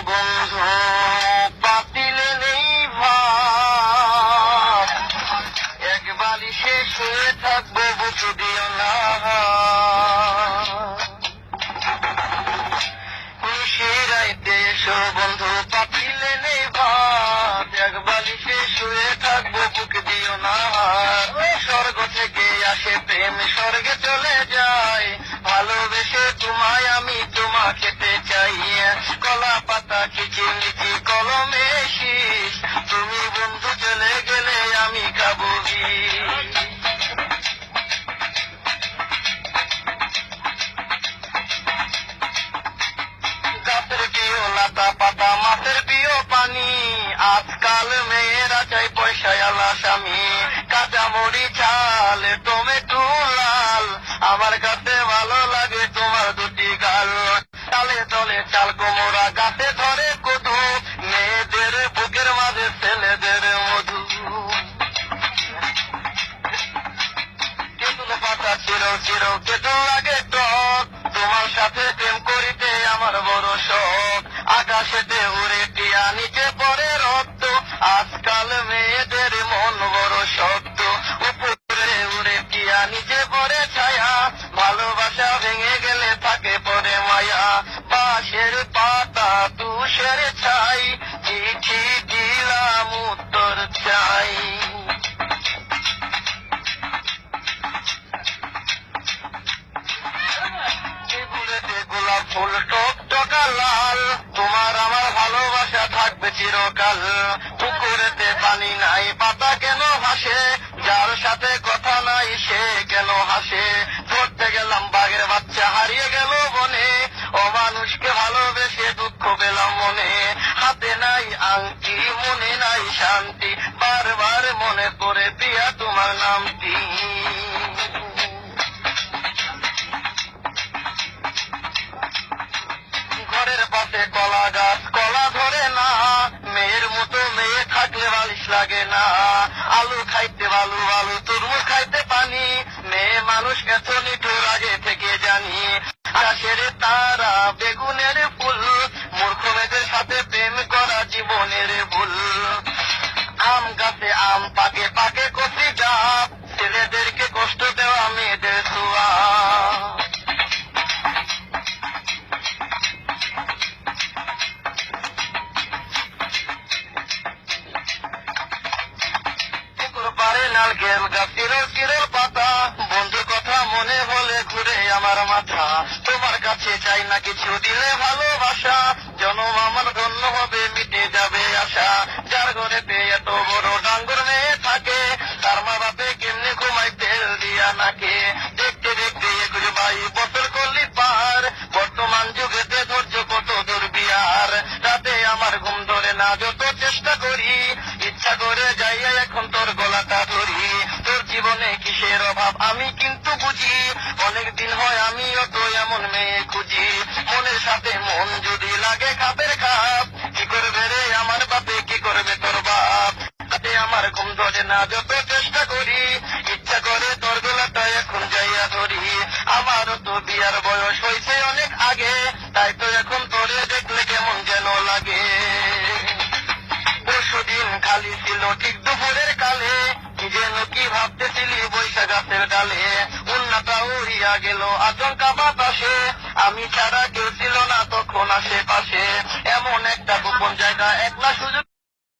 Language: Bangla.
বন্ধু পাতিলে নেই ভাত, এক বালিশে শুয়ে থাকবো বুঝু দিও না। নিশিরাইতে এসো বন্ধু পাতিলে নেই ভাত, এক বালিশে শুয়ে থাকবো বুক দিও না। স্বর্গ থেকে আসে প্রেম স্বর্গে চলে যায়, ভালোবেসে তোমায় আমি তোমা খেতে চাই। কলা পাতা কিচিমিচি কলমে শীষ, তুমি বন্ধু চলে গেলে আমি খাবো বিষ। গাছের প্রিয় লতা পাতা মাছের প্রিয় পানি, আজকাল মেয়েরা চাই পয়সায় আলা স্বামী। কাঁচামরি চাল টমেটো লাল, আমার কাছে ভালো লাগে তোমার দুটি গাল। তালে তলে চাল কোমরা গাছে ধরে কদু, মেয়েদের বুকের মাঝে ছেলেদের মধু। তেঁতুল পাতা চিরো চিরো তেঁতুল লাগে টক, তোমার সাথে প্রেম করিতে আমার বড় শখ। আকাশেতে উড়ে টিয়া নিচে পড়ে রক্ত, আজকাল মেয়েদের মন বড় শক্ত। উপরে উড়ে টিয়া নিচে পড়ে ছায়া, ভালোবাসা ভেঙে গেলে থাকে পড়ে মায়া। বাঁশের পাতা তুষের ছাই, চিঠি দিলাম উত্তর চাই। গোলাপ ফুল টক টকা লাল, তোমার আমার ভালোবাসা থাকবে চিরকাল। পুকুরেতে পানি নাই পাতা কেন ভাসে, যার সাথে কথা নাই সে কেন হাসে। ধরতে গেলাম বাঘের বাচ্চা হারিয়ে গেল বনে, অমানুষকে ভালোবেসে দুঃখ পেলাম মনে। হাতে নাই আংটি মনে নাই শান্তি, বারবার মনে পড়ে প্রিয়া তোমার নামটি। ঘরের পাশে কলা গাছ কলা ধরে না, মেয়ের মতো মেয়ে থাকলে বালিশ লাগে না। আলু খাইতে বালু বালু তরমুজ খাইতে পানি, মেয়ে মানুষ এত নিঠুর আগে থেকে জানি। আকাশের তারা বেগুনের ফুল, মূর্খ মেয়েদের সাথে প্রেম করা জীবনের ভুল। আম গাছে আম পাকে পাকে কচি ডাব, ছেলেদেরকে কষ্ট দেওয়া মেয়েদের ছোঁয়া। নারকেল গাছ চিরল চিরল পাতা, বন্ধুর কথা মনে হলে ঘুরে আমার মাথা। তোমার কাছে চাই না কিছু দিলে ভালোবাসা, জনম আমার ধন্য হবে মিটে যাবে আশা। যার ঘরেতে এত বড় ডাঙ্গর মেয়ে থাকে, তার মা বাপে কেমনে ঘুমাই তেল দিয়া নাকে। দেখতে দেখতে 21 বছর করলি পার, বর্তমান যুগেতে ধৈর্য কত দুর্বিয়ার। রাতে আমার ঘুম ধরে না যত চেষ্টা করি, ইচ্ছা করে যাইয়া এখন তোর গলাটা ধরি। তোর জীবনে কিসের অভাব আমি কিন্তু বুঝি, অনেকদিন হয় আমিও তো এমন মেয়ে খুঁজি। মনের সাথে মন যদি লাগে খাপের খাপ, কি করবে রে আমার বাপে কি করবে তোর বাপ। তাতে আমার ঘুম ধরে না যত চেষ্টা করি, ইচ্ছা করে তোর গলাটা এখন যাইয়া ধরি। আমারও তো বিয়ার বয়স হয়েছে অনেক আগে, তাই তো এখন তোরে দেখলে কেমন যেন লাগে। পরশুদিন খালি ছিল ঠিক দুপুরের কালে, কি যেন কি ভাবতেছিলি বৈশাখ গাছের ডালে। উন্নাটা উড়িয়া গেল আচমকা বাতাসে, আমি ছাড়া কেউ ছিল না তখন আশেপাশে। এমন একটা গোপন জায়গা একলা সুযোগ